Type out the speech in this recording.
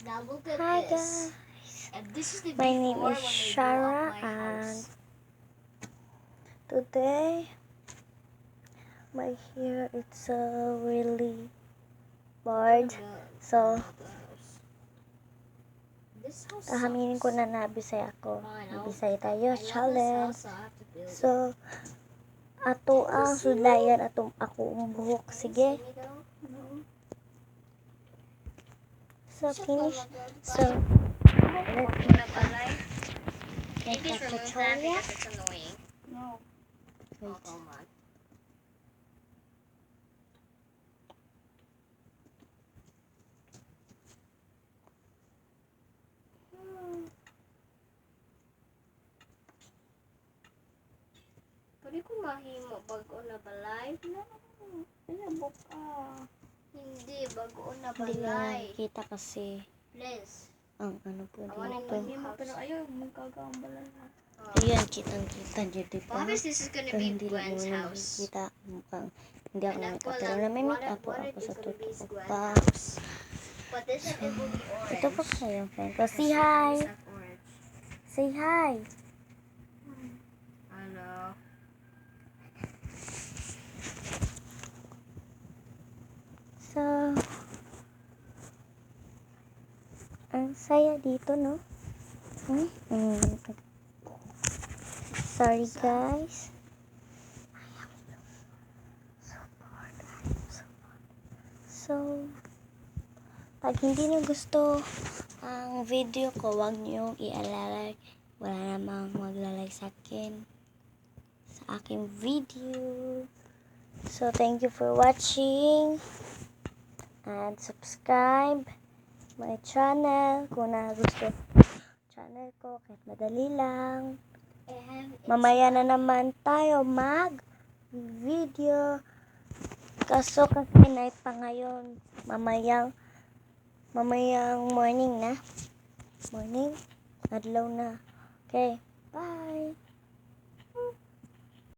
Now look at Hi this. guys, And this is the my name before is when they blew Shara up my and house. today my hair it's really bored. So This house kahaminin ko sucks. na nabisay ako. Fine, Nabisay tayo I love this challenge. house, so I have to build it. So ato ang sulayan atong akong buhok. Sige. So finish. So Can you just remove that because it's annoying? No. Oh, come on. Pwede ko mahimo bago na balay? No. Inabok ka. Hindi, bago na hindi nga balay. nakikita kasi Please. ang ano po I wanna dito. leave. Pero ayaw, magkagambalan na. Ayan, kitang-kita dyan, diba? Obviously, this is gonna Pero be hindi lang Gwen's mo house. nakikita. Mukhang hindi ako And nakikita. Pero na may make up po ako sa totoo Gwen's pa. house. But this one, it will be orange. Ito po kayo, friend ko. Say Because hi! I always have orange. Say hi! Hello. So, ang saya dito, no? Sorry, guys. So, pag hindi nyo gusto ang video ko, huwag nyo i-alala. Wala namang maglalike sa akin. Sa aking video. So, thank you for watching. And subscribe my channel kung gusto channel ko kahit madali lang. Mamaya na naman tayo mag video. Kaso kasi night pa ngayon. Mamayang morning na. Morning. Adlaw na. Okay. Bye.